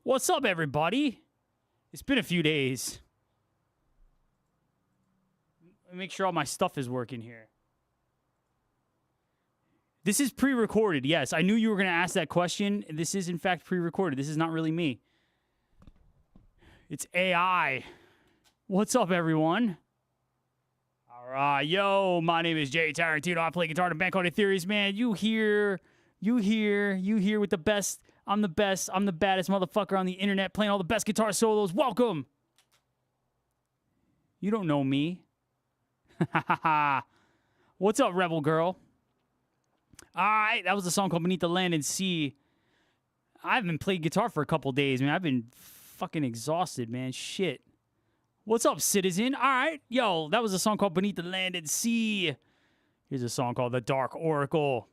What's up, everybody? It's been a few days. Let me make sure all my stuff is working here. This is pre-recorded. Yes, I knew you were going to ask that question. This is, in fact, pre-recorded. This is not really me. It's AI. What's up, everyone? All right, yo, my name is Jay Tarantino. I play guitar in a band called Etherius, man. You here with the best. I'm the best. I'm the baddest motherfucker on the internet playing all the best guitar solos. Welcome. You don't know me. What's up, Rebel Girl? All right, that was a song called Beneath the Land and Sea. I haven't played guitar for a couple days, man. I've been fucking exhausted, man. Shit. What's up, Citizen? All right, yo, that was a song called Beneath the Land and Sea. Here's a song called The Dark Oracle.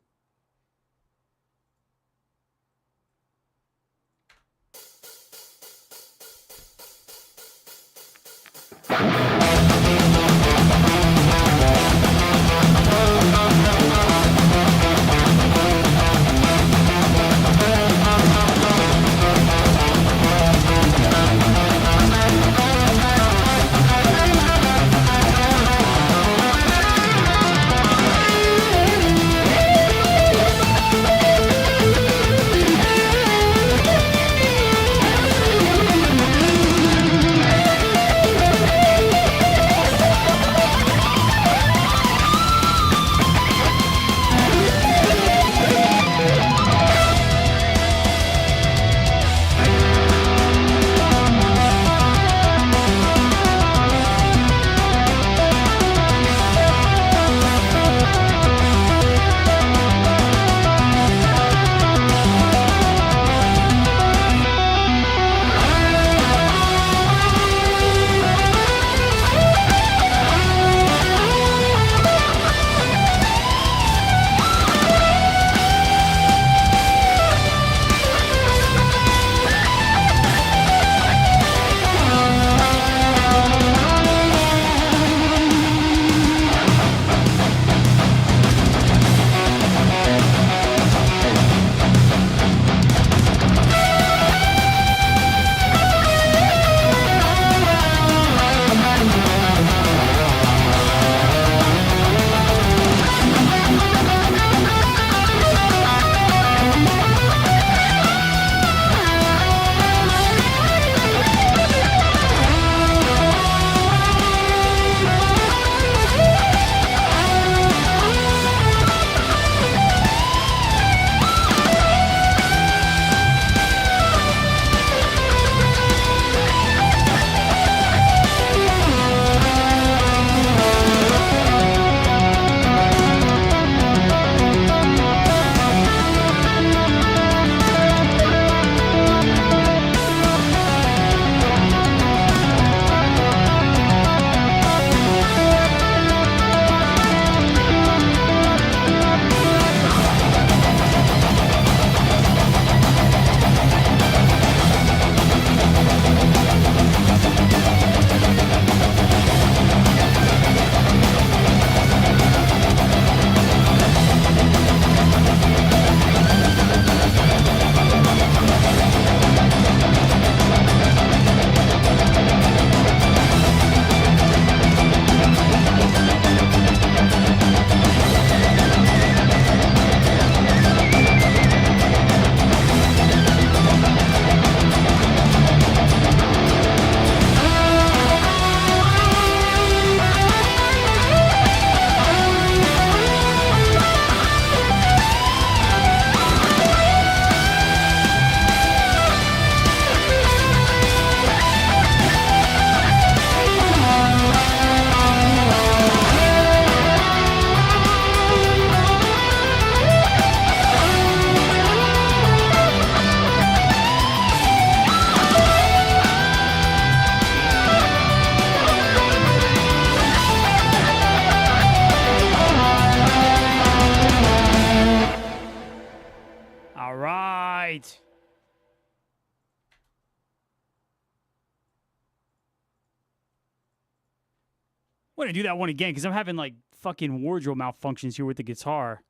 I'm going to do that one again because I'm having like fucking wardrobe malfunctions here with the guitar.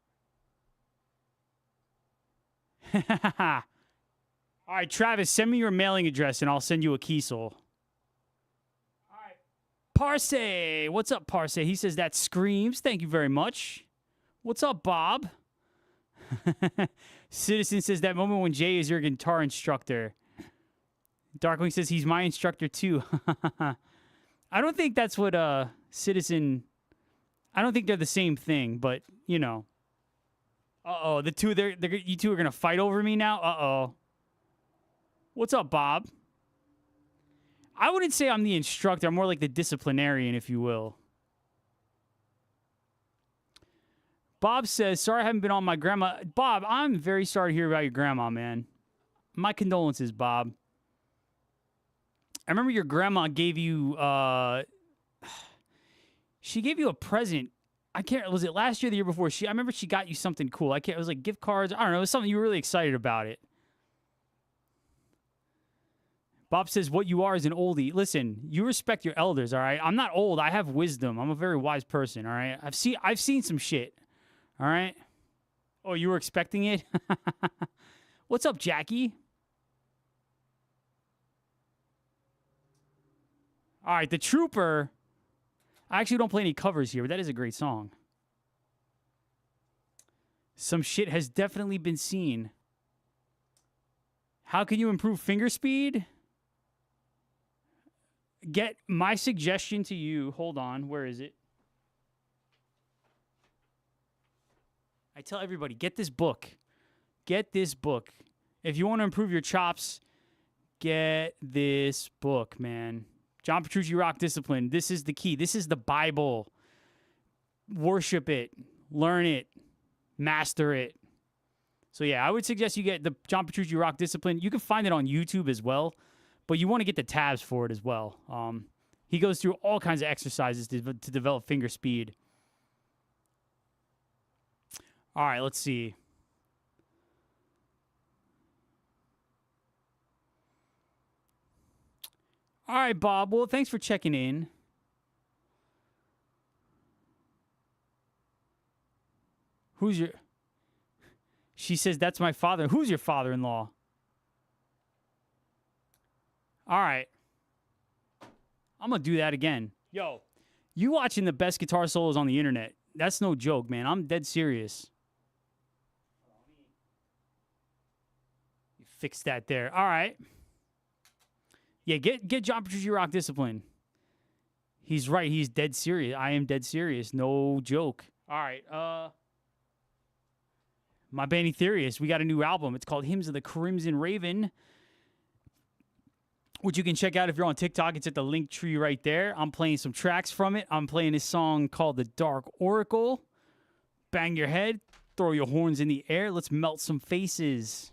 All right, right, Travis, send me your mailing address and I'll send you a Kiesel. All right. Parse. What's up, Parse? He says that screams. Thank you very much. What's up, Bob? Citizen says that moment when Jay is your guitar instructor. Darkwing says he's my instructor too. I don't think that's what Citizen... I don't think they're the same thing, but, you know. Uh-oh, the two, you two are going to fight over me now? Uh-oh. What's up, Bob? I wouldn't say I'm the instructor. I'm more like the disciplinarian, if you will. Bob says, sorry I haven't been on my grandma. Bob, I'm very sorry to hear about your grandma, man. My condolences, Bob. I remember your grandma gave you, she gave you a present. I can't, was it last year or the year before? I remember she got you something cool. It was like gift cards. I don't know. It was something you were really excited about it. Bob says, what you are is an oldie. Listen, you respect your elders, all right? I'm not old. I have wisdom. I'm a very wise person, all right? I've seen some shit, all right? Oh, you were expecting it? What's up, Jackie? All right, The Trooper. I actually don't play any covers here, but that is a great song. Some shit has definitely been seen. How can you improve finger speed? Get my suggestion to you. Hold on. Where is it? I tell everybody, get this book. Get this book. If you want to improve your chops, get this book, man. John Petrucci Rock Discipline. This is the key. This is the Bible. Worship it. Learn it. Master it. So, yeah, I would suggest you get the John Petrucci Rock Discipline. You can find it on YouTube as well, but you want to get the tabs for it as well. He goes through all kinds of exercises to develop finger speed. All right, let's see. All right, Bob. Well, thanks for checking in. Who's your... She says, that's my father. Who's your father-in-law? All right. I'm going to do that again. Yo, you watching the best guitar solos on the internet. That's no joke, man. I'm dead serious. You fix that there. All right. Yeah, get John Petrucci Rock Discipline. He's right. He's dead serious. I am dead serious. No joke. All right. My band Etherius, we got a new album. It's called Hymns of the Crimson Raven, which you can check out if you're on TikTok. It's at the link tree right there. I'm playing some tracks from it. I'm playing this song called The Dark Oracle. Bang your head. Throw your horns in the air. Let's melt some faces.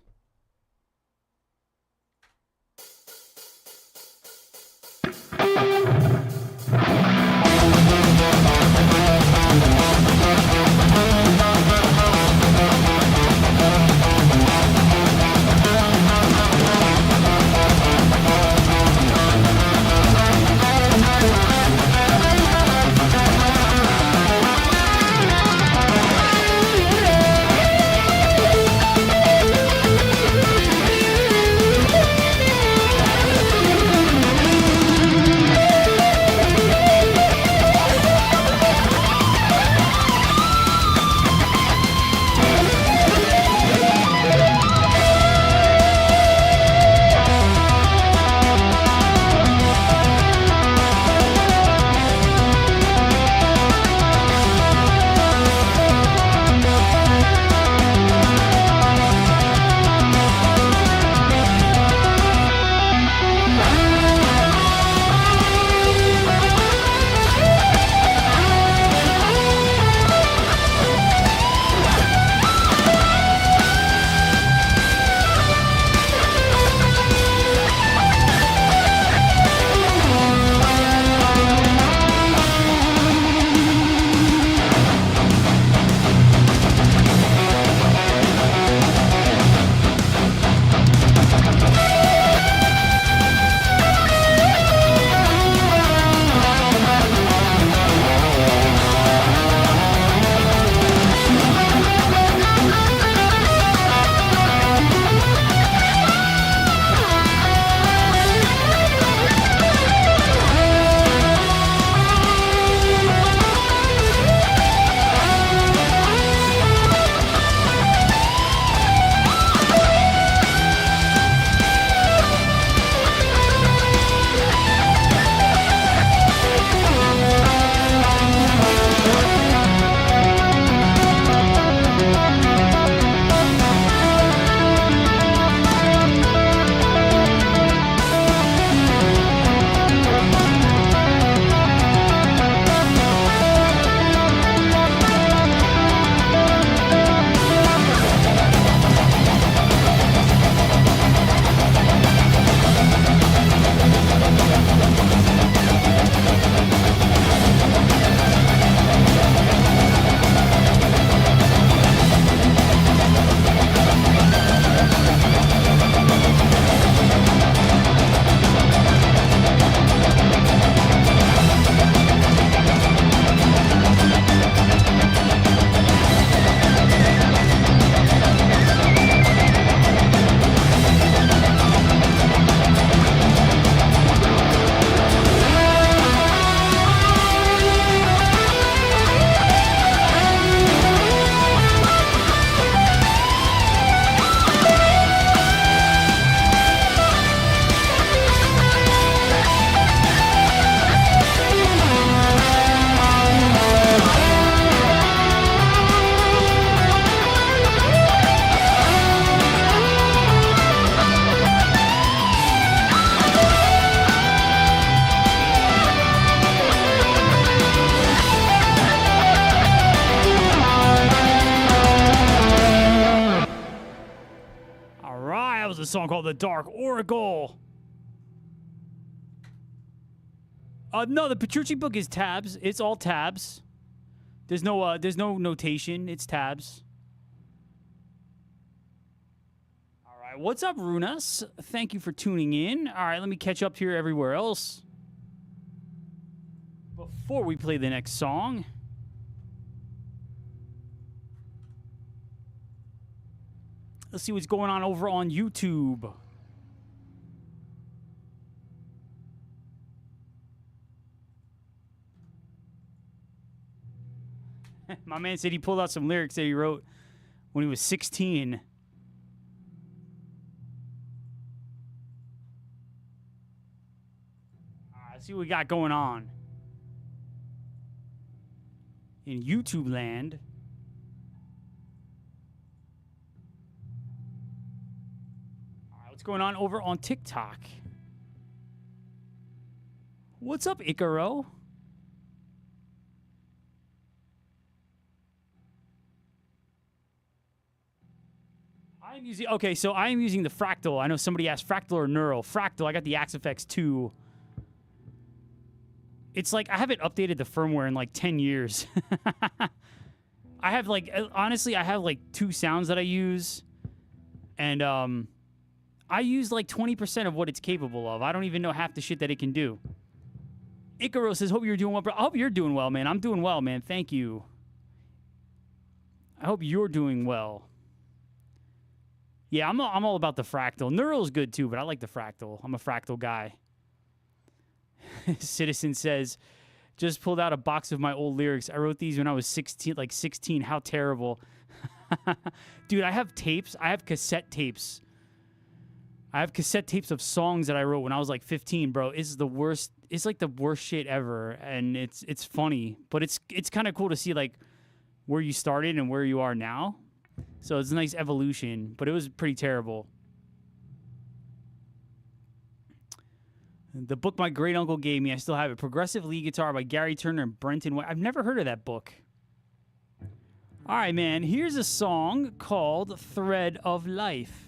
That was a song called The Dark Oracle. No, the Petrucci book is tabs. It's all tabs. There's no notation. It's tabs. All right, what's up, Runas? Thank you for tuning in. All right, let me catch up here everywhere else. Before we play the next song, let's see what's going on over on YouTube. My man said he pulled out some lyrics that he wrote when he was 16. All right, let's see what we got going on in YouTube land. All right, what's going on over on TikTok? What's up, Icaro? Okay, so I am using the Fractal. I know somebody asked Fractal or Neural. Fractal, I got the Axe FX 2. It's like I haven't updated the firmware in like 10 years. I have like, honestly, I have like 2 sounds that I use. And I use like 20% of what it's capable of. I don't even know half the shit that it can do. Icaro says, hope you're doing well, bro. I hope you're doing well, man. I'm doing well, man. Thank you. I hope you're doing well. Yeah, I'm all about the Fractal. Neural's good too, but I like the Fractal. I'm a Fractal guy. Citizen says, just pulled out a box of my old lyrics. I wrote these when I was 16, like 16. How terrible. Dude, I have tapes. I have cassette tapes. I have cassette tapes of songs that I wrote when I was like 15, bro. It's the worst. It's like the worst shit ever, and it's funny, but it's kind of cool to see like where you started and where you are now. So it's a nice evolution, but it was pretty terrible. The book my great uncle gave me, I still have it. Progressive Lead Guitar by Gary Turner and Brenton White. I've never heard of that book. All right, man. Here's a song called Thread of Life.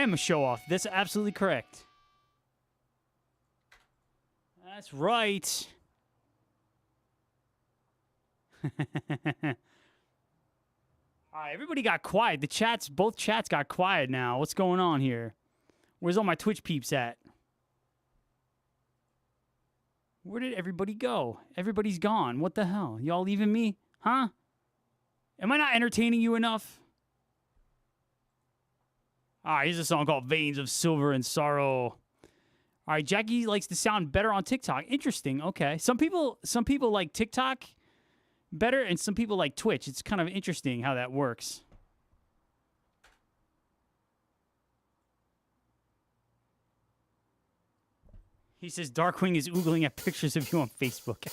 am a show off. That's absolutely correct. That's right. All right, everybody got quiet. Both chats got quiet now. What's going on here? Where's all my Twitch peeps at? Where did everybody go? Everybody's gone. What the hell? Y'all leaving me? Huh? Am I not entertaining you enough? All right, here's a song called Veins of Silver and Sorrow. All right, Jackie likes to sound better on TikTok. Interesting. Okay. Some people like TikTok better, and some people like Twitch. It's kind of interesting how that works. He says Darkwing is oogling at pictures of you on Facebook.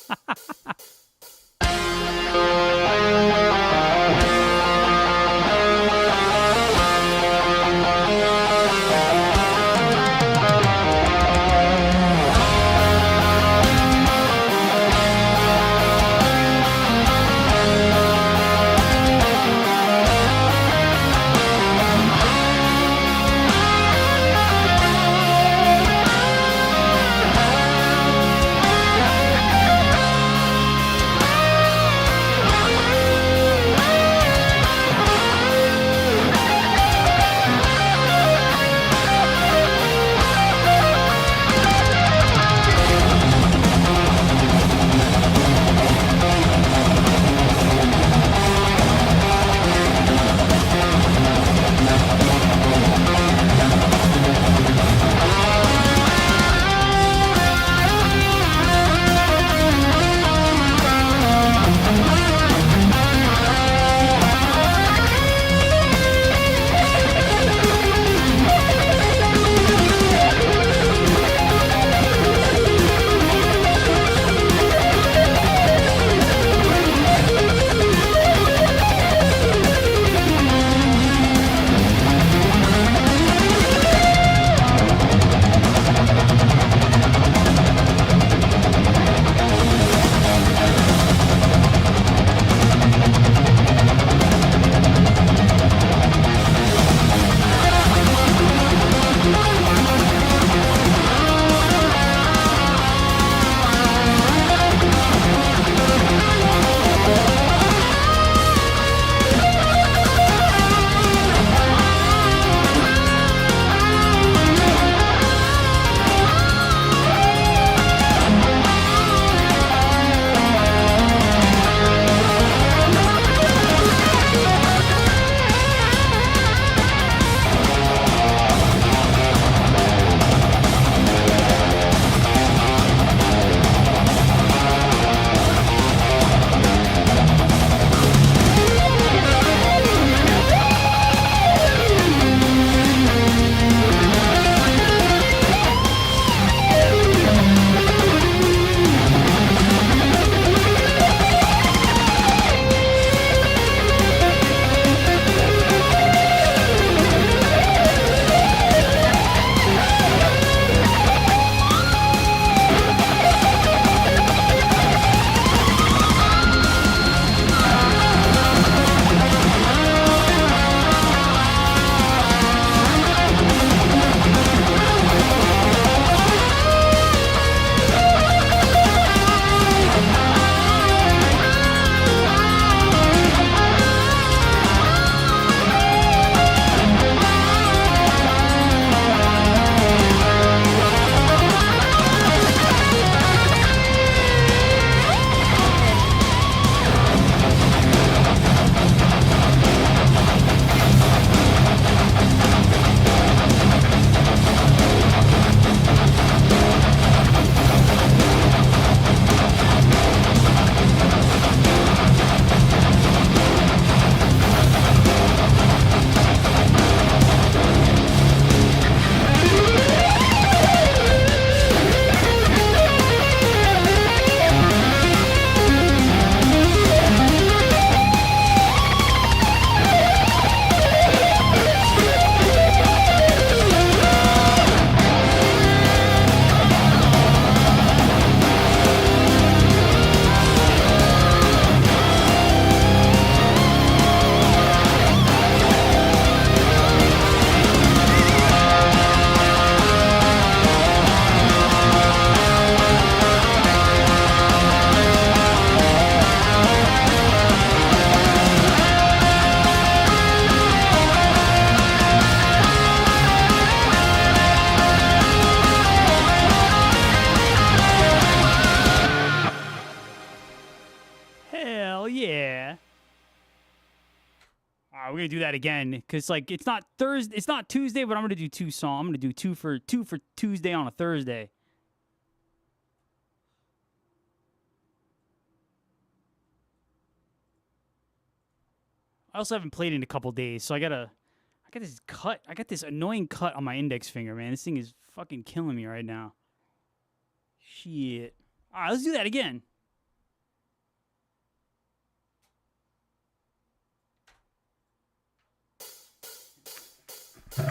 We're gonna do that again because like it's not Thursday, it's not Tuesday, but I'm gonna do two songs. I'm gonna do two for Tuesday on a Thursday. I also haven't played in a couple days, so I got this annoying cut on my index finger, man. This thing is fucking killing me right now. Shit. All right, let's do that again.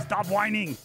Stop whining.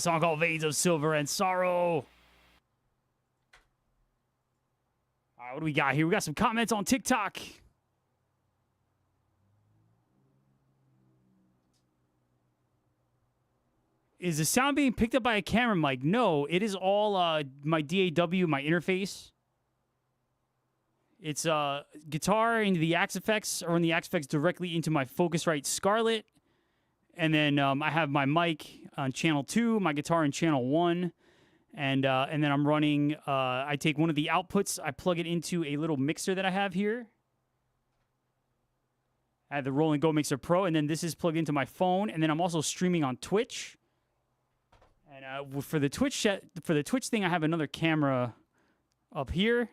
song called Veins of Silver and Sorrow. All right, what do we got here? We got some comments on TikTok. Is the sound being picked up by a camera mic? No, it is all my DAW, my interface. It's guitar into the Axe Effects, or in the Axe Effects directly into my Focusrite Scarlett. And then I have my mic on channel 2, my guitar in channel 1. And then I'm running, I take one of the outputs, I plug it into a little mixer that I have here. I have the Roland Go Mixer Pro, and then this is plugged into my phone. And then I'm also streaming on Twitch. And for the Twitch thing, I have another camera up here,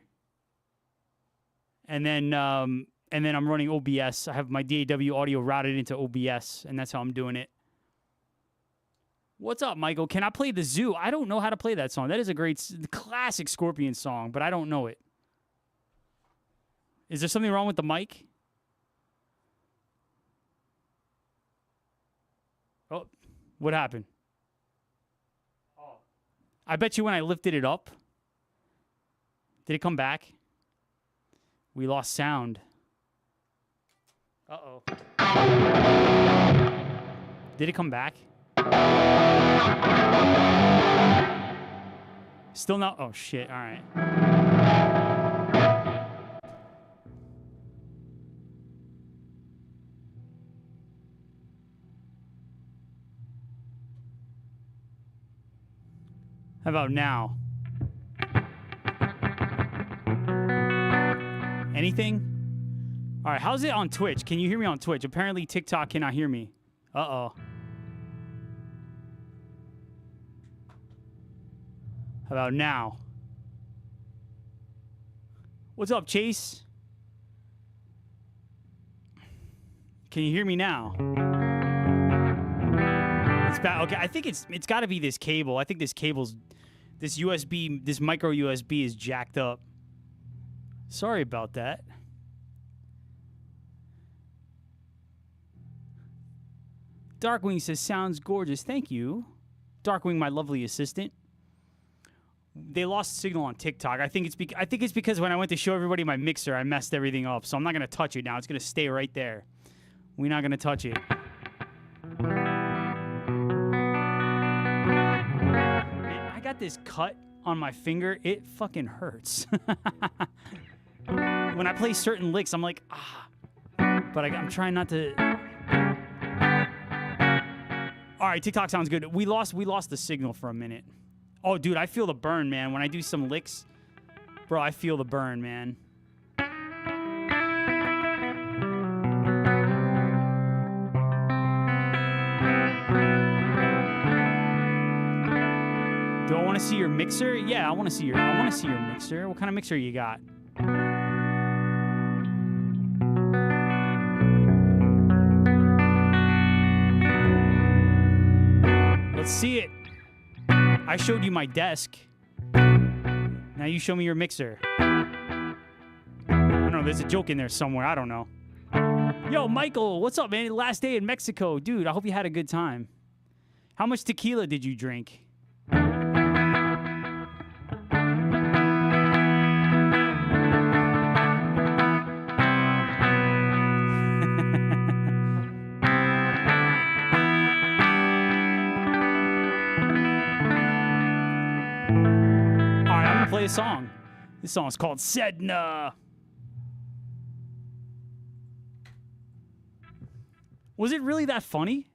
and then I'm running OBS. I have my DAW audio routed into OBS, and that's how I'm doing it. What's up, Michael? Can I play the Zoo? I don't know how to play that song. That is a great, classic Scorpion song, but I don't know it. Is there something wrong with the mic? Oh, what happened? I bet you when I lifted it up, did it come back? We lost sound. Uh-oh. Did it come back? Still not? Oh, shit. All right. How about now? Anything? All right, how's it on Twitch? Can you hear me on Twitch? Apparently TikTok cannot hear me. Uh-oh. How about now? What's up, Chase? Can you hear me now? It's bad. Okay, I think it's got to be this cable. I think this USB, this micro USB is jacked up. Sorry about that. Darkwing says, sounds gorgeous. Thank you. Darkwing, my lovely assistant. They lost signal on TikTok. I think it's because when I went to show everybody my mixer, I messed everything up. So I'm not going to touch it now. It's going to stay right there. We're not going to touch it. Man, I got this cut on my finger. It fucking hurts. When I play certain licks, I'm like, ah. But I'm trying not to... All right, TikTok sounds good. We lost the signal for a minute. Oh, dude, I feel the burn, man. When I do some licks, bro, I feel the burn, man. Do I want to see your mixer? Yeah, I want to see your mixer. What kind of mixer you got? Let's see it. I showed you my desk. Now you show me your mixer. I don't know. There's a joke in there somewhere. I don't know. Yo, Michael, what's up, man? Last day in Mexico. Dude, I hope you had a good time. How much tequila did you drink? Play a song. This song is called Sedna. Was it really that funny?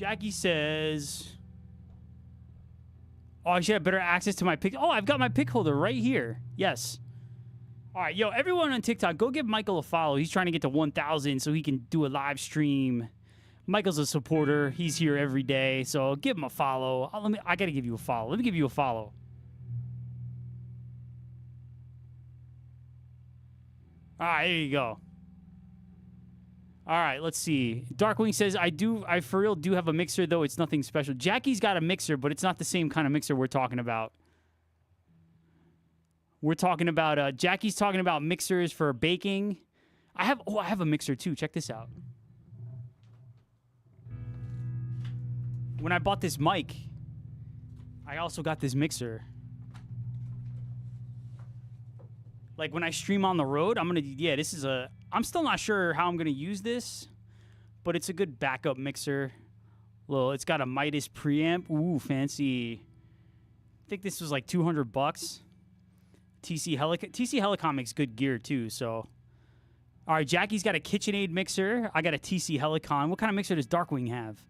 Jackie says, oh, I should have better access to my pick. Oh, I've got my pick holder right here. Yes. All right, yo, everyone on TikTok, go give Michael a follow. He's trying to get to 1,000 so he can do a live stream. Michael's a supporter. He's here every day, so give him a follow. I got to give you a follow. Let me give you a follow. All right, there you go. All right, let's see. Darkwing says, I for real do have a mixer, though it's nothing special. Jackie's got a mixer, but it's not the same kind of mixer we're talking about. We're talking about, Jackie's talking about mixers for baking. I have a mixer, too. Check this out. When I bought this mic, I also got this mixer. Like, when I stream on the road, I'm still not sure how I'm going to use this, but it's a good backup mixer. It's got a Midas preamp. Ooh, fancy. I think this was like $200. TC Helicon makes good gear, too, so. All right, Jackie's got a KitchenAid mixer. I got a TC Helicon. What kind of mixer does Darkwing have?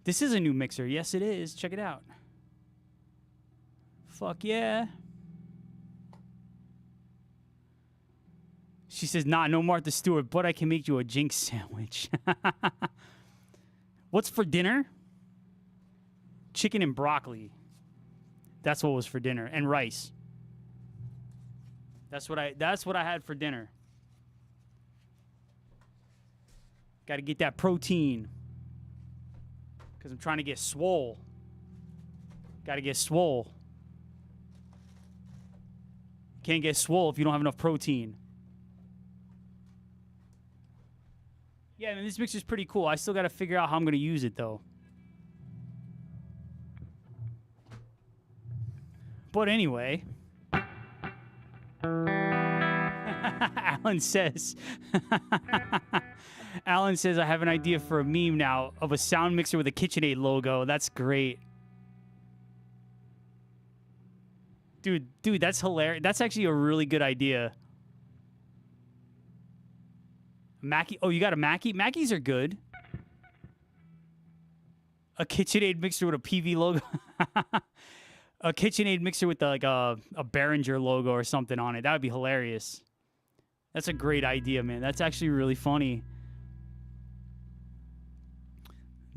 This is a new mixer. Yes, it is. Check it out. Fuck yeah. She says, nah, no Martha Stewart, but I can make you a Jinx sandwich. What's for dinner? Chicken and broccoli. That's what was for dinner. And rice. That's what I had for dinner. Got to get that protein. Because I'm trying to get swole. Got to get swole. Can't get swole if you don't have enough protein. Yeah, I mean, this mixer's pretty cool. I still got to figure out how I'm going to use it, though. But anyway. Alan says... Alan says, I have an idea for a meme now of a sound mixer with a KitchenAid logo. That's great. Dude, that's hilarious. That's actually a really good idea. Mackie. Oh, you got a Mackie? Mackies are good. A KitchenAid mixer with a PV logo. A KitchenAid mixer with like a Behringer logo or something on it. That would be hilarious. That's a great idea, man. That's actually really funny.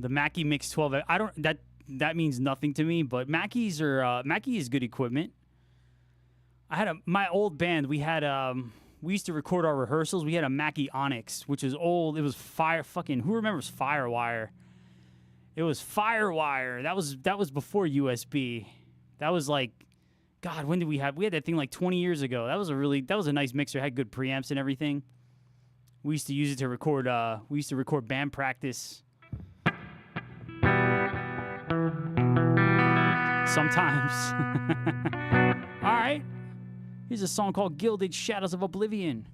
The Mackie Mix 12. That means nothing to me, but Mackie is good equipment. My old band, we used to record our rehearsals. We had a Mackie Onyx, which is old. It was who remembers Firewire? It was Firewire. That was before USB. That was like, God, when did we had that thing like 20 years ago. That was a nice mixer. It had good preamps and everything. We used to use it to record band practice. Sometimes. All right. Here's a song called Gilded Shadows of Oblivion.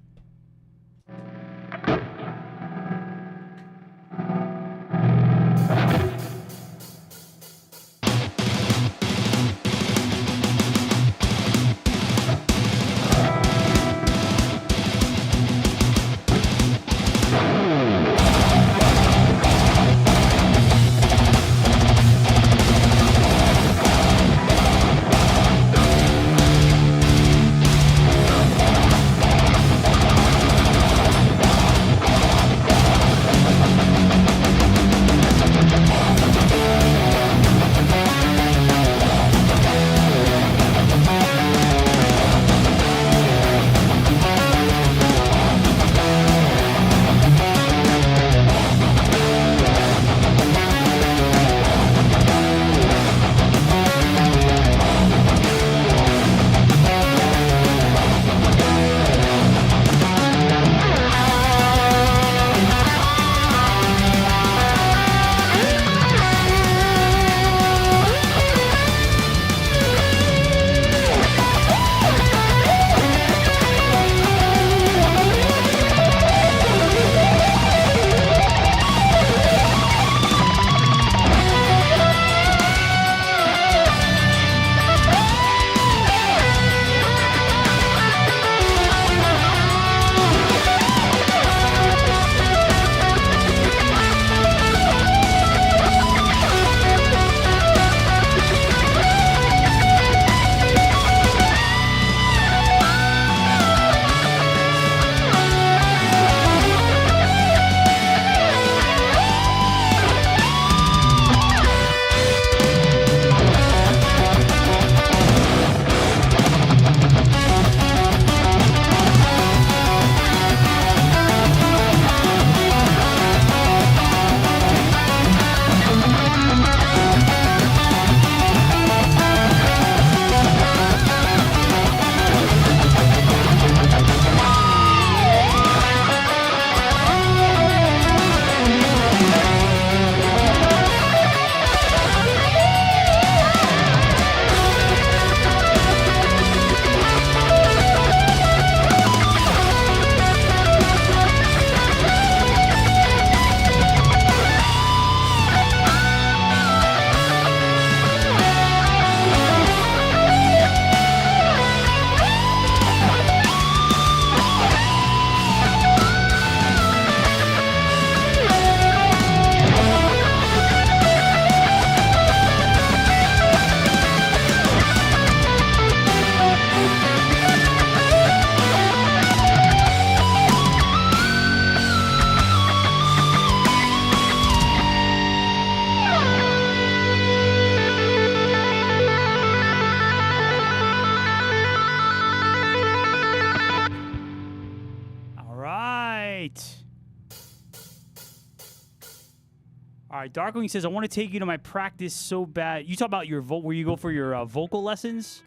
All right, Darkwing says, I want to take you to my practice so bad. You talk about your where you go for your vocal lessons?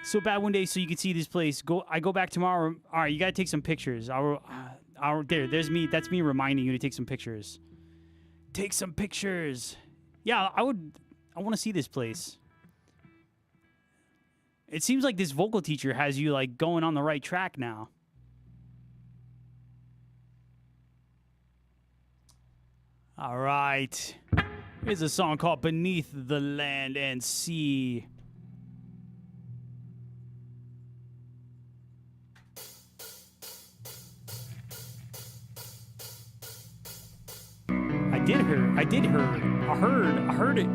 So bad one day so you can see this place. I go back tomorrow. All right, you got to take some pictures. There's me. That's me reminding you to take some pictures. Take some pictures. Yeah, I want to see this place. It seems like this vocal teacher has you like going on the right track now. All right. Here's a song called Beneath the Land and Sea. I heard it.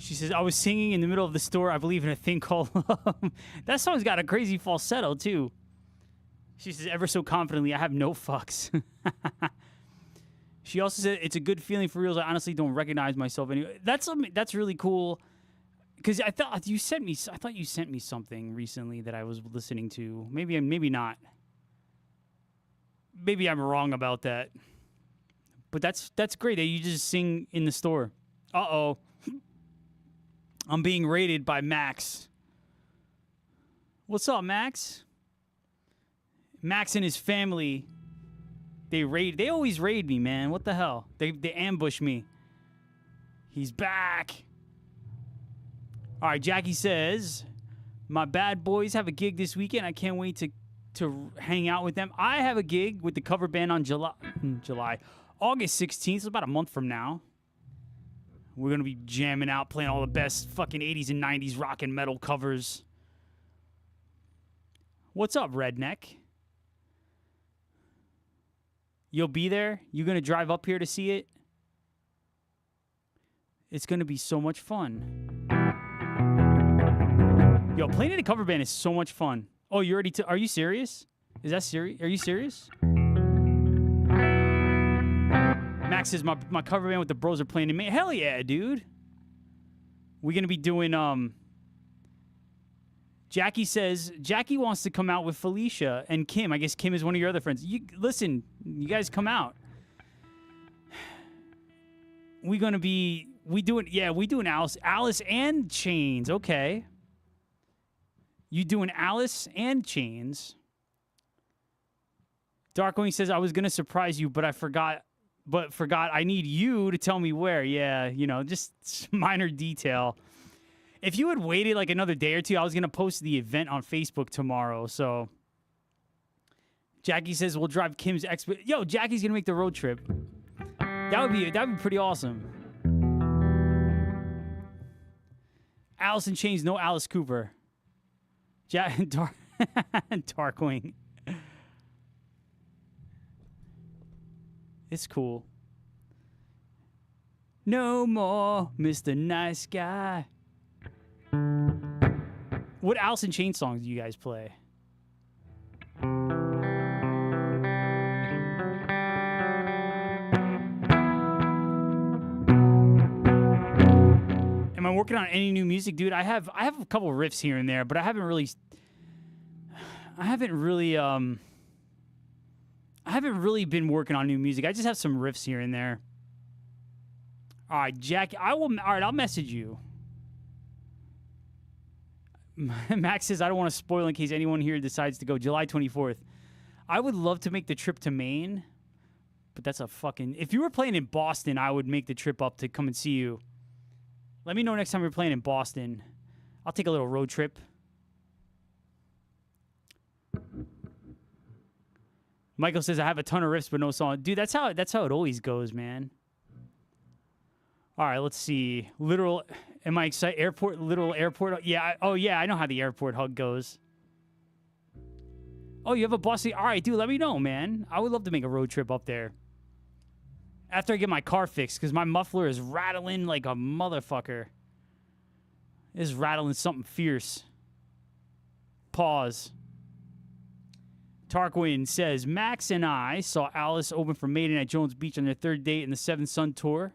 She says, I was singing in the middle of the store, I believe in a thing called love. That song's got a crazy falsetto, too. She says, ever so confidently, I have no fucks. She also said, it's a good feeling for reals. I honestly don't recognize myself anyway. That's really cool. Because I thought you sent me something recently that I was listening to. Maybe not. Maybe I'm wrong about that. But that's great that you just sing in the store. Uh-oh. I'm being raided by Max. What's up, Max? Max and his family, they always raid me, man. What the hell? They ambush me. He's back. All right, Jackie says, my bad boys have a gig this weekend. I can't wait to to hang out with them. I have a gig with the cover band on August 16th, so about a month from now. We're going to be jamming out, playing all the best fucking 80s and 90s rock and metal covers. What's up, Redneck? You'll be there? You going to drive up here to see it? It's going to be so much fun. Yo, playing in a cover band is so much fun. Oh, you already... Are you serious? Is that serious? Are you serious? Max says, my cover band with the bros are playing in May. Hell yeah, dude. We're going to be doing... Jackie says... Jackie wants to come out with Felicia and Kim. I guess Kim is one of your other friends. Listen, you guys come out. We're going to be... We doing Alice and Chains. Okay. You doing Alice and Chains. Darkwing says, I was going to surprise you, but I forgot I need you to tell me where. Yeah, just minor detail. If you had waited like another day or two, I was going to post the event on Facebook tomorrow. So Jackie says, we'll drive Kim's Yo, Jackie's going to make the road trip. That'd be pretty awesome. Alice in Chains, no Alice Cooper. Darkwing. It's cool. No more Mr. Nice Guy. What Alice in Chains songs do you guys play? Am I working on any new music, dude? I have a couple riffs here and there, but I haven't really been working on new music. I just have some riffs here and there. All right, Jack. I'll message you. Max says, I don't want to spoil in case anyone here decides to go July 24th. I would love to make the trip to Maine, but that's a fucking... If you were playing in Boston, I would make the trip up to come and see you. Let me know next time you're playing in Boston. I'll take a little road trip. Michael says, I have a ton of riffs, but no song. Dude, that's how it always goes, man. All right, let's see. Am I excited? Literal airport. Yeah. I know how the airport hug goes. Oh, you have a Boston. All right, dude, let me know, man. I would love to make a road trip up there. After I get my car fixed, because my muffler is rattling like a motherfucker. It's rattling something fierce. Pause. Tarquin says, Max and I saw Alice open for Maiden at Jones Beach on their third date in the Seventh Son tour.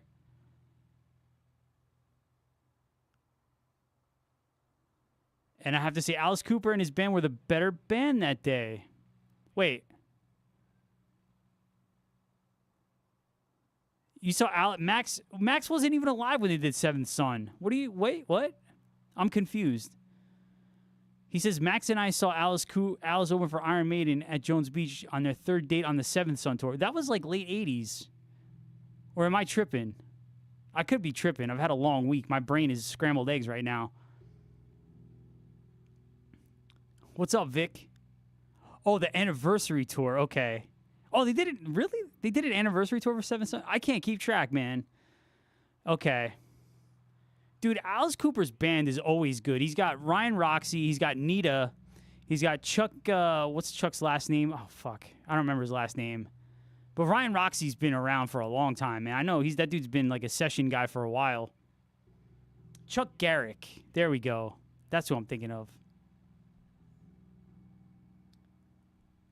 And I have to say, Alice Cooper and his band were the better band that day. Wait. You saw Max wasn't even alive when they did Seventh Son. What? I'm confused. He says, Max and I saw Alice open for Iron Maiden at Jones Beach on their third date on the Seventh Son tour. That was like late 80s. Or am I tripping? I could be tripping. I've had a long week. My brain is scrambled eggs right now. What's up, Vic? Oh, the anniversary tour. Okay. Oh, they did it. Really? They did an anniversary tour for Seventh Son? I can't keep track, man. Okay. Dude, Alice Cooper's band is always good. He's got Ryan Roxy. He's got Nita. He's got Chuck. What's Chuck's last name? Oh, fuck. I don't remember his last name. But Ryan Roxy's been around for a long time, man. I know that dude's been like a session guy for a while. Chuck Garrick. There we go. That's who I'm thinking of.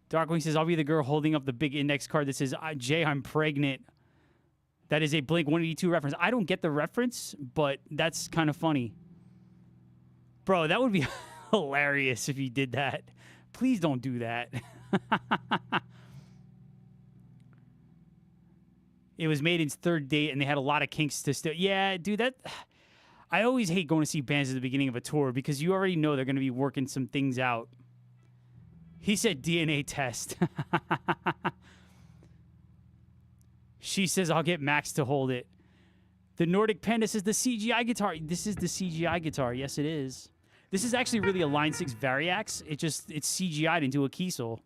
Darkwing says, I'll be the girl holding up the big index card that says, Jay, I'm pregnant. That is a Blink-182 reference. I don't get the reference, but that's kind of funny. Bro, that would be hilarious if you did that. Please don't do that. It was Maiden's third date, and they had a lot of kinks to still... Yeah, dude, I always hate going to see bands at the beginning of a tour because you already know they're going to be working some things out. He said DNA test. She says, I'll get Max to hold it. The Nordic Panda says the CGI guitar. This is the CGI guitar. Yes, it is. This is actually really a Line 6 Variax. It's CGI'd into a Kiesel.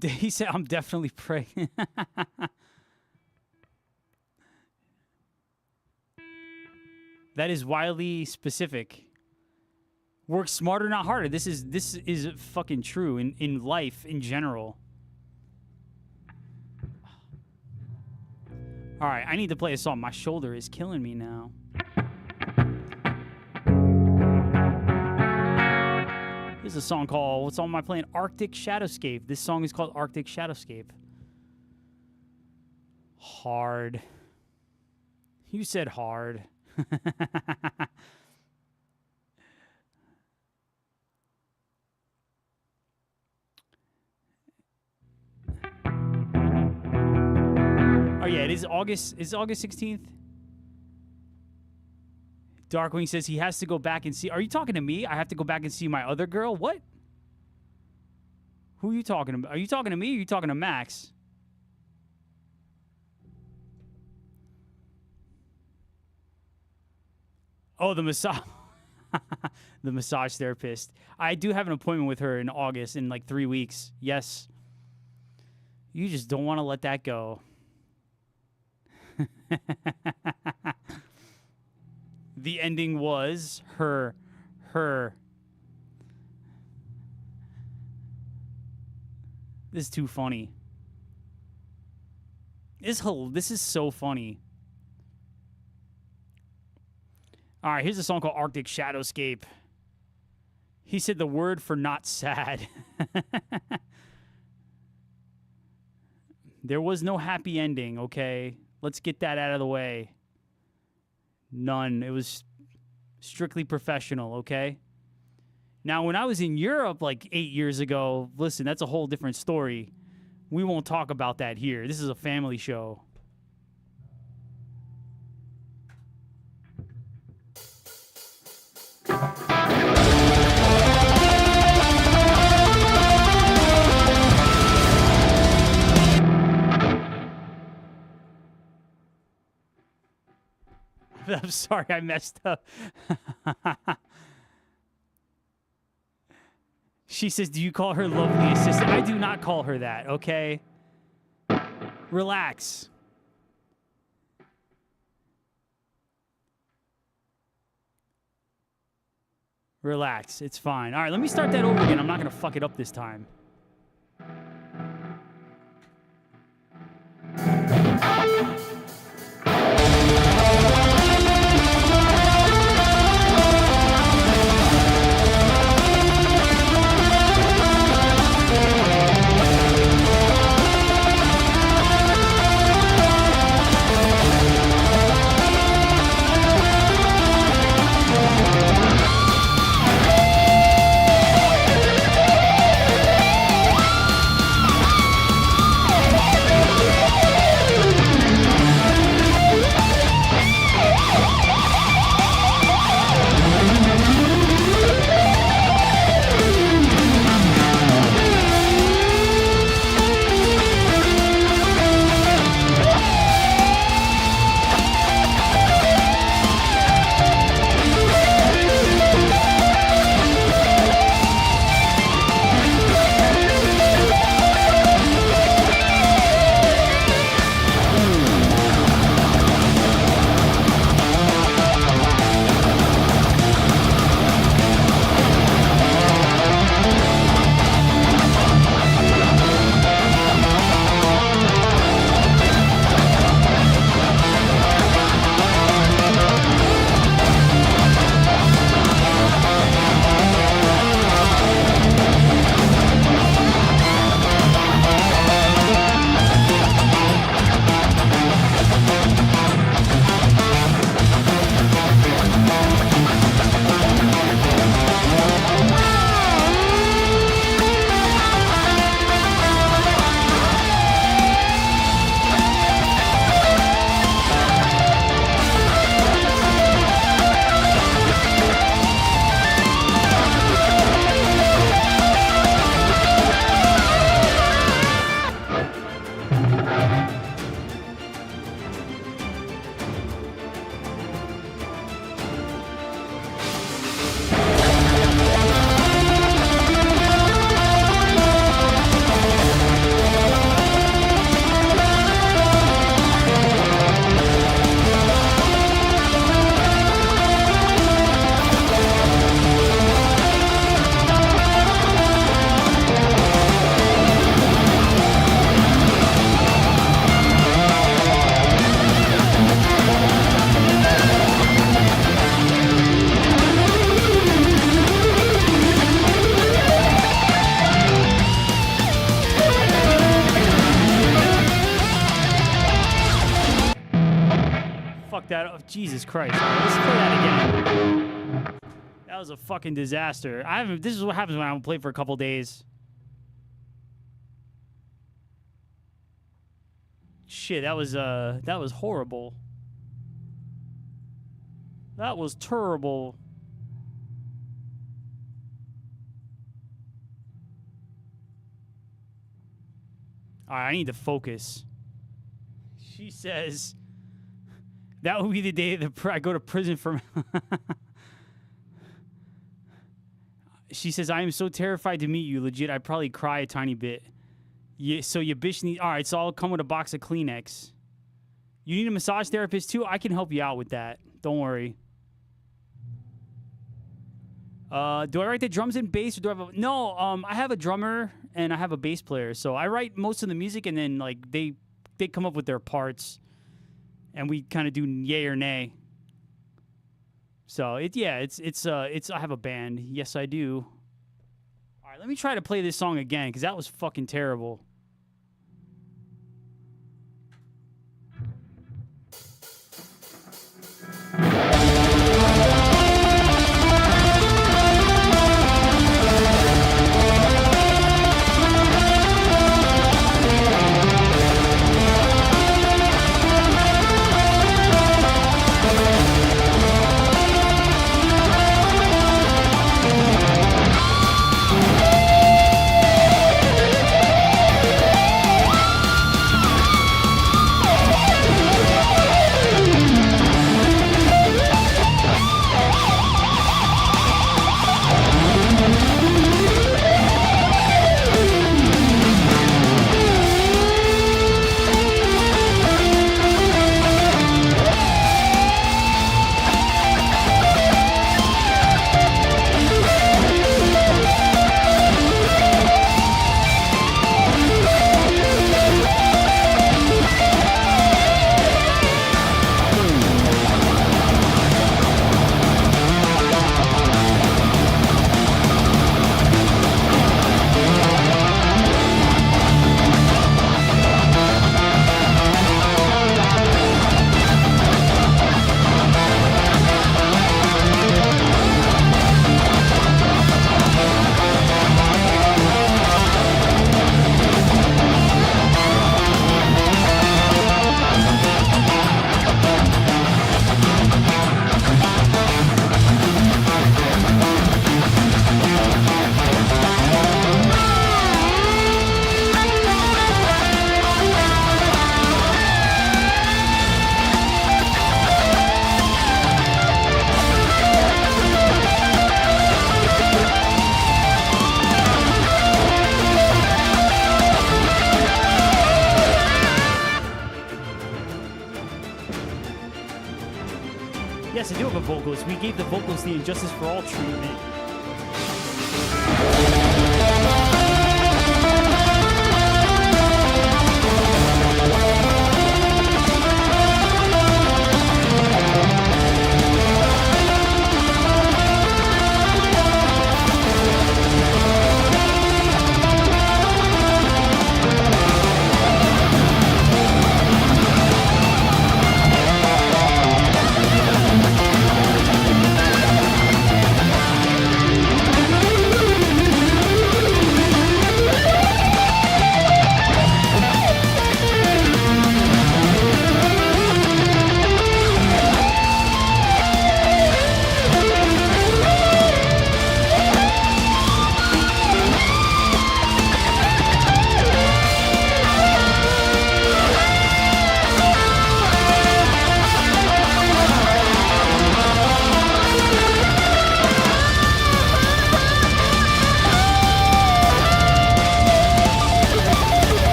He said, I'm definitely praying. That is wildly specific. Work smarter, not harder. This is fucking true in life in general. All right, I need to play a song. My shoulder is killing me now. There's a song called, what song am I playing? Arctic Shadowscape. This song is called Arctic Shadowscape. Hard. You said hard. Oh yeah, it is August. Is August 16th? Darkwing says he has to go back and see. Are you talking to me? I have to go back and see my other girl? What? Who are you talking about? Are you talking to me or are you talking to Max? Oh, the massage. The massage therapist. I do have an appointment with her in August in like 3 weeks. Yes. You just don't want to let that go. The ending was her. This is too funny. This is so funny. All right, here's a song called Arctic Shadowscape. He said the word for not sad. There was no happy ending, okay? Let's get that out of the way. None. It was strictly professional, okay? Now, when I was in Europe like 8 years ago, listen, that's a whole different story. We won't talk about that here. This is a family show. I'm sorry, I messed up. She says, do you call her lovely assistant? I do not call her that, okay? Relax. Relax. It's fine. All right, let me start that over again. I'm not going to fuck it up this time. that up. Jesus Christ. All right, let's play that again. That was a fucking disaster. This is what happens when I don't play for a couple days. Shit, that was horrible. That was terrible. All right, I need to focus. She says, that will be the day that I go to prison for... She says, I am so terrified to meet you. Legit, I'd probably cry a tiny bit. Yeah, so your bitch need... All right, so I'll come with a box of Kleenex. You need a massage therapist too? I can help you out with that. Don't worry. Do I write the drums and bass, or do I have a... No, I have a drummer and I have a bass player. So I write most of the music, and then like they come up with their parts, and we kind of do yay or nay. So it's I have a band. Yes, I do. All right, let me try to play this song again, because that was fucking terrible. Yes, I do have a vocalist. We gave the vocalist the Injustice for All treatment.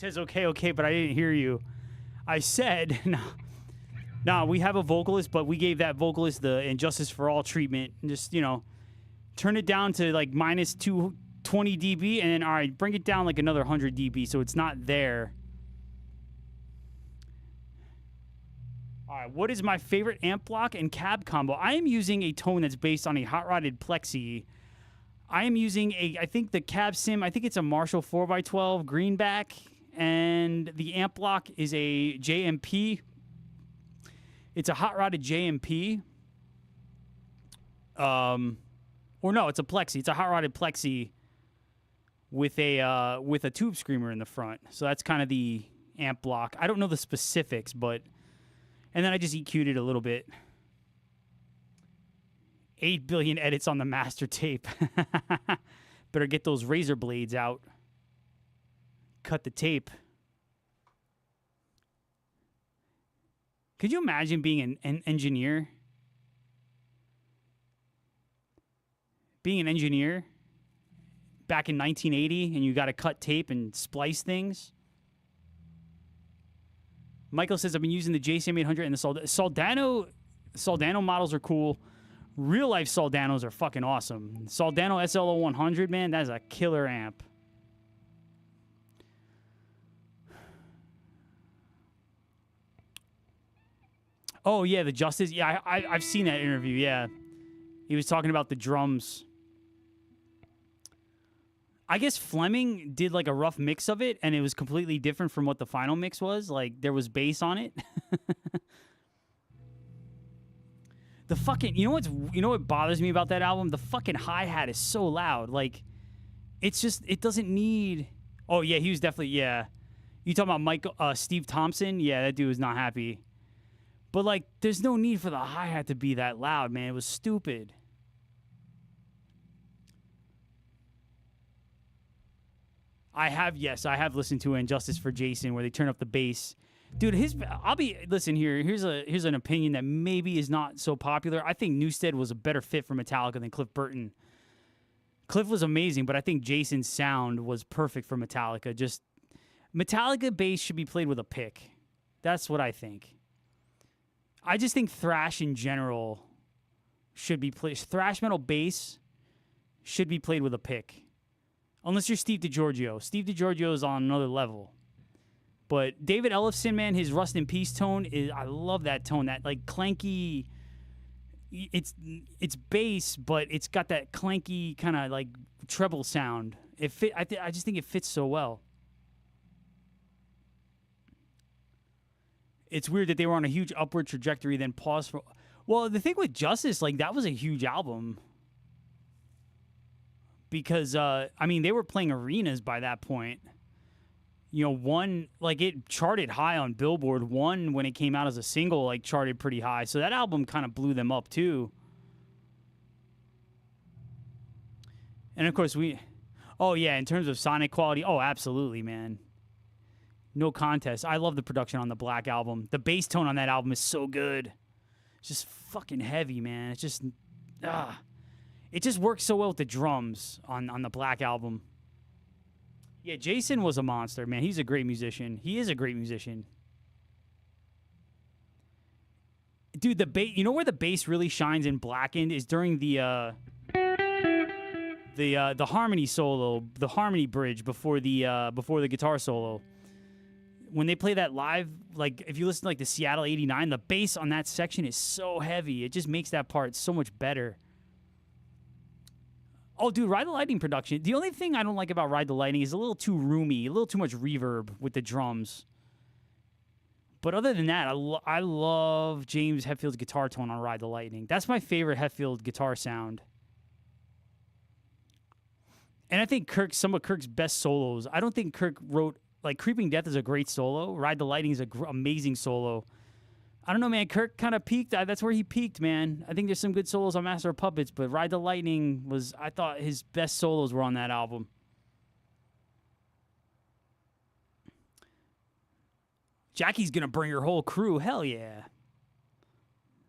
Says okay, but I didn't hear you. I said no, we have a vocalist, but we gave that vocalist the Injustice for All treatment. Just, turn it down to like minus 220 dB, and then all right, bring it down like another 100 dB so it's not there. All right, what is my favorite amp block and cab combo? I am using a tone that's based on a hot rodded Plexi. I am using I think the cab sim, I think it's a Marshall 4x12 greenback, and the amp block is a JMP. It's a hot rodded JMP. Or no, it's a Plexi. It's a hot rodded Plexi with a tube screamer in the front. So that's kind of the amp block. I don't know the specifics, but and then I just EQ'd it a little bit. 8 billion edits on the master tape. Better get those razor blades out. Cut the tape. Could you imagine being an engineer? Being an engineer back in 1980 and you got to cut tape and splice things? Michael says, I've been using the JCM 800 and the Soldano models are cool. Real life Soldanos are fucking awesome. Soldano SLO 100, man, that's a killer amp. Oh, yeah, the Justice. Yeah, I've seen that interview, yeah. He was talking about the drums. I guess Fleming did like a rough mix of it, and it was completely different from what the final mix was. Like, there was bass on it. The fucking, you know what bothers me about that album? The fucking hi-hat is so loud. Like, it's just, it doesn't need. Oh yeah, he was definitely, yeah. You talking about Steve Thompson? Yeah, that dude was not happy. But like, there's no need for the hi-hat to be that loud, man. It was stupid. I have listened to Injustice for Jason where they turn up the bass. Dude, listen here. Here's an opinion that maybe is not so popular. I think Newsted was a better fit for Metallica than Cliff Burton. Cliff was amazing, but I think Jason's sound was perfect for Metallica. Just Metallica bass should be played with a pick. That's what I think. I just think thrash in general should be played. Thrash metal bass should be played with a pick. Unless you're Steve DiGiorgio. Steve DiGiorgio is on another level. But David Ellefson, man, his Rust in Peace tone I love that tone. That like clanky. It's bass, but it's got that clanky kind of like treble sound. I just think it fits so well. It's weird that they were on a huge upward trajectory, then paused for. Well, the thing with Justice, like that was a huge album. Because they were playing arenas by that point. You know, one, like it charted high on Billboard. One, when it came out as a single, like charted pretty high. So that album kind of blew them up too. And of course in terms of sonic quality, oh, absolutely, man. No contest. I love the production on the Black Album. The bass tone on that album is so good. It's just fucking heavy, man. It's just, it just works so well with the drums on the Black Album. Yeah, Jason was a monster, man. He's a great musician. He is a great musician. Dude, the bass, you know where the bass really shines in Blackened is during the harmony solo, the harmony bridge before the guitar solo. When they play that live, like if you listen to like the Seattle 89, the bass on that section is so heavy. It just makes that part so much better. Oh, dude, Ride the Lightning production. The only thing I don't like about Ride the Lightning is a little too roomy, a little too much reverb with the drums. But other than that, I love James Hetfield's guitar tone on Ride the Lightning. That's my favorite Hetfield guitar sound. And I think some of Kirk's best solos. I don't think Kirk wrote, like, Creeping Death is a great solo. Ride the Lightning is an amazing solo. I don't know, man. Kirk kind of peaked. That's where he peaked, man. I think there's some good solos on Master of Puppets, but Ride the Lightning I thought his best solos were on that album. Jackie's going to bring her whole crew. Hell yeah.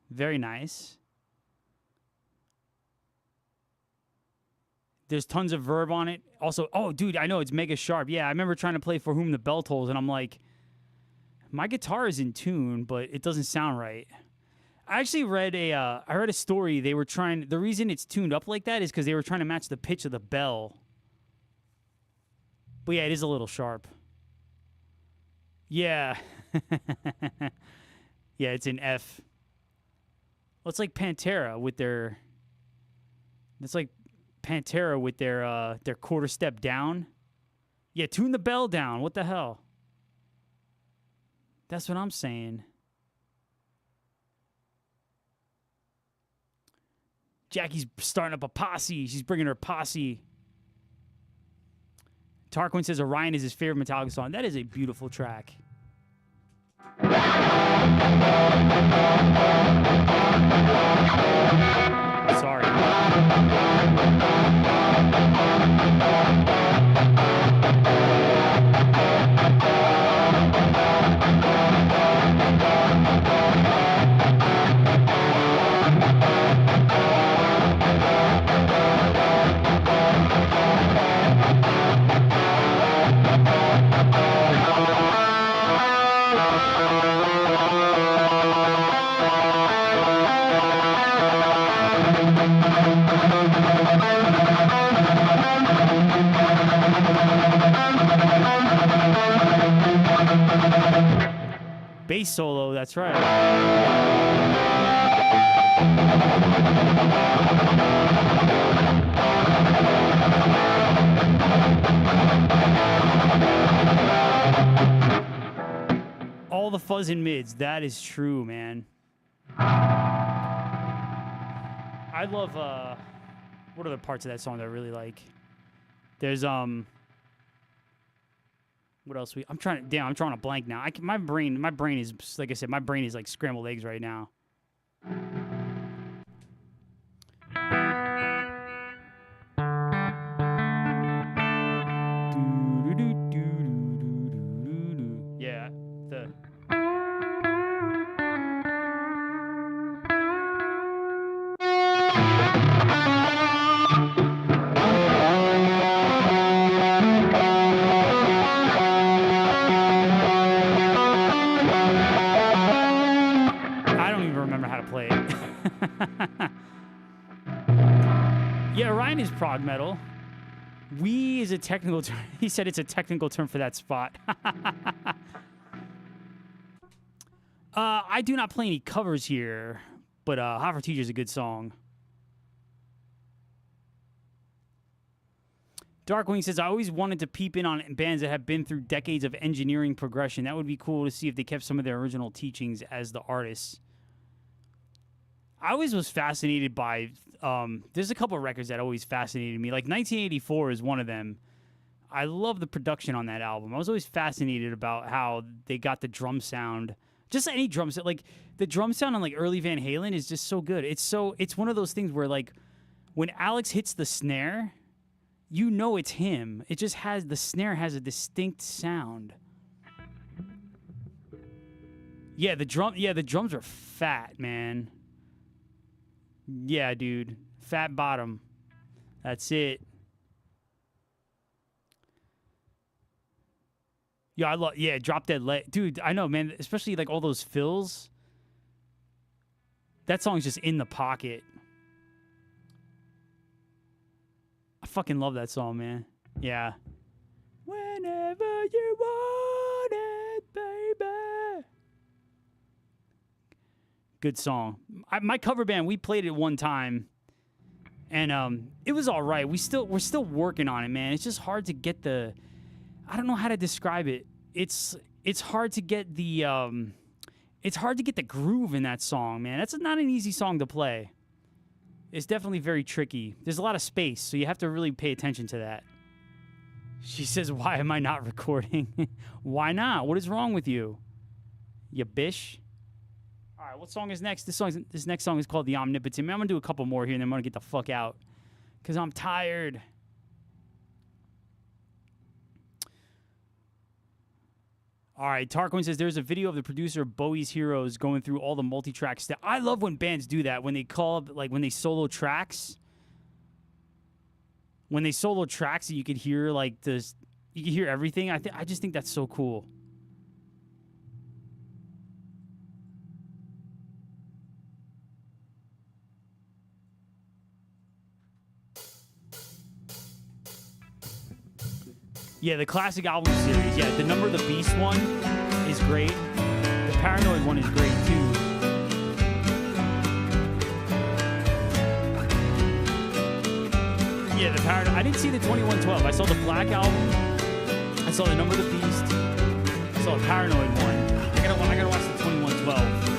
Very nice. There's tons of verb on it. Also, oh, dude, I know it's mega sharp. Yeah, I remember trying to play For Whom the Bell Tolls, and I'm like, my guitar is in tune, but it doesn't sound right. I actually read a story. They were trying. The reason it's tuned up like that is because they were trying to match the pitch of the bell. But yeah, it is a little sharp. Yeah. Yeah, it's in F. Well, it's like Pantera with their. It's like Pantera with their quarter step down. Yeah, tune the bell down. What the hell? That's what I'm saying. Jackie's starting up a posse. She's bringing her posse. Tarquin says Orion is his favorite Metallica song. That is a beautiful track. Sorry. Bass solo, that's right. All the fuzz in mids, that is true, man. I love what are the parts of that song that I really like? There's what else I'm trying to blank now. My brain is, like I said, my brain is like scrambled eggs right now. Yeah, yeah, Ryan is prog metal. We is a technical term. He said it's a technical term for that spot. I do not play any covers here, but Hot for Teacher is a good song. Darkwing says, I always wanted to peep in on bands that have been through decades of engineering progression. That would be cool to see if they kept some of their original teachings as the artists. I always was fascinated by, there's a couple of records that always fascinated me. Like 1984 is one of them. I love the production on that album. I was always fascinated about how they got the drum sound. Just any drum sound. Like, the drum sound on, like, early Van Halen is just so good. It's one of those things where, like, when Alex hits the snare, you know it's him. It just has, the snare has a distinct sound. Yeah, the drums are fat, man. Yeah, dude. Fat bottom. That's it. Yeah, Drop Dead Leg. Dude, I know, man. Especially, like, all those fills. That song's just in the pocket. I fucking love that song, man. Yeah. Whenever you want it, baby. Good song. My cover band, we played it one time, and it was all right. We're still working on it, man. It's just hard to get the. I don't know how to describe it. It's hard to get the groove in that song, man. That's not an easy song to play. It's definitely very tricky. There's a lot of space, so you have to really pay attention to that. She says, "Why am I not recording?" Why not? What is wrong with you? You bish. All right, what song is next? This next song is called The Omnipotent. Man, I'm going to do a couple more here, and then I'm going to get the fuck out because I'm tired. All right, Tarquin says, there's a video of the producer of Bowie's Heroes going through all the multi-track stuff. I love when bands do that, when they call up, like, when they solo tracks. When they solo tracks, and you could hear, like, this, you can hear everything. I just think that's so cool. Yeah, the classic album series. Yeah, the Number of the Beast one is great. The Paranoid one is great, too. Paranoid. I didn't see the 2112. I saw the Black Album. I saw the Number of the Beast. I saw a Paranoid one. I gotta watch the 2112.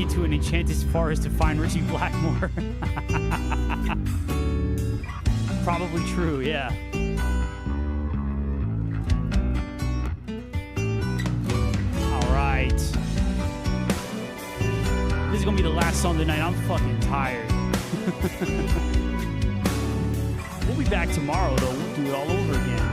To an enchanted forest to find Richie Blackmore. Probably true, yeah. All right. This is gonna be the last song tonight. I'm fucking tired. We'll be back tomorrow, though. We'll do it all over again.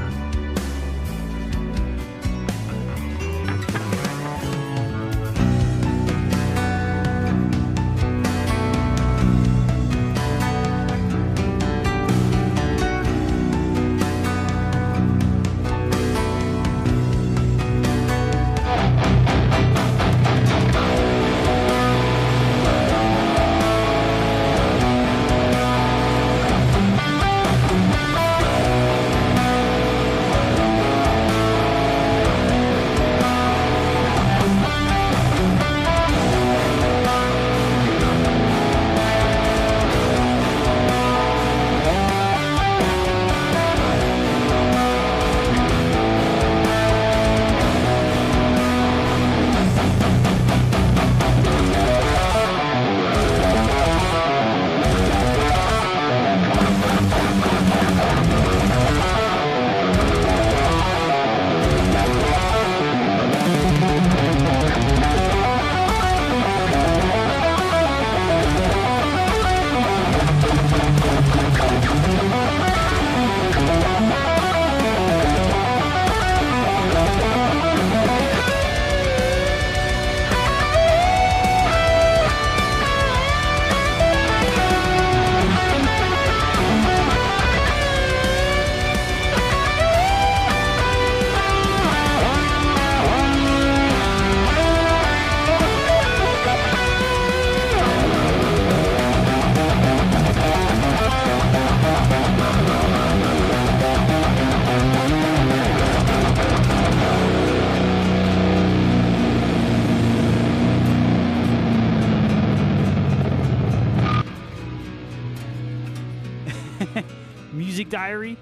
Music Diary.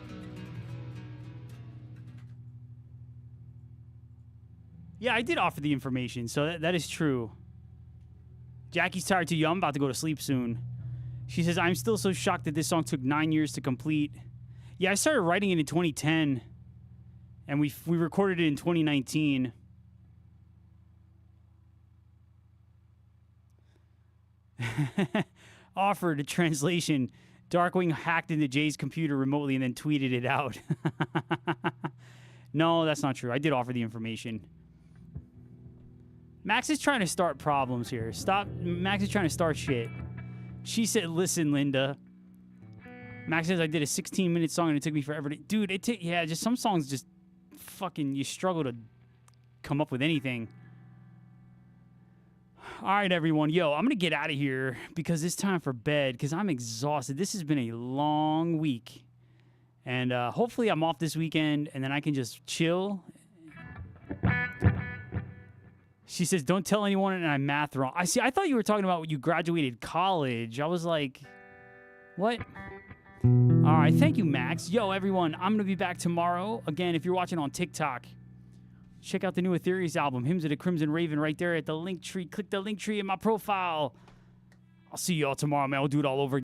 Yeah, I did offer the information, so that is true. Jackie's tired too. Yo, I'm about to go to sleep soon. She says, I'm still so shocked that this song took 9 years to complete. Yeah, I started writing it in 2010, and we recorded it in 2019. Offered a translation. Darkwing hacked into Jay's computer remotely and then tweeted it out. No, that's not true. I did offer the information. Max is trying to start problems here. Stop. Max is trying to start shit. She said, listen, Linda. Max says, I did a 16-minute song and it took me forever to... Dude, yeah, just some songs just fucking... You struggle to come up with anything. All right, everyone. Yo, I'm going to get out of here because it's time for bed because I'm exhausted. This has been a long week. And hopefully I'm off this weekend and then I can just chill. She says, don't tell anyone and I'm math wrong. I thought you were talking about when you graduated college. I was like, what? All right, thank you, Max. Yo, everyone, I'm going to be back tomorrow. Again, if you're watching on TikTok, check out the new Etherius album, Hymns of the Crimson Raven, right there at the link tree. Click the link tree in my profile. I'll see you all tomorrow, man. I'll do it all over again.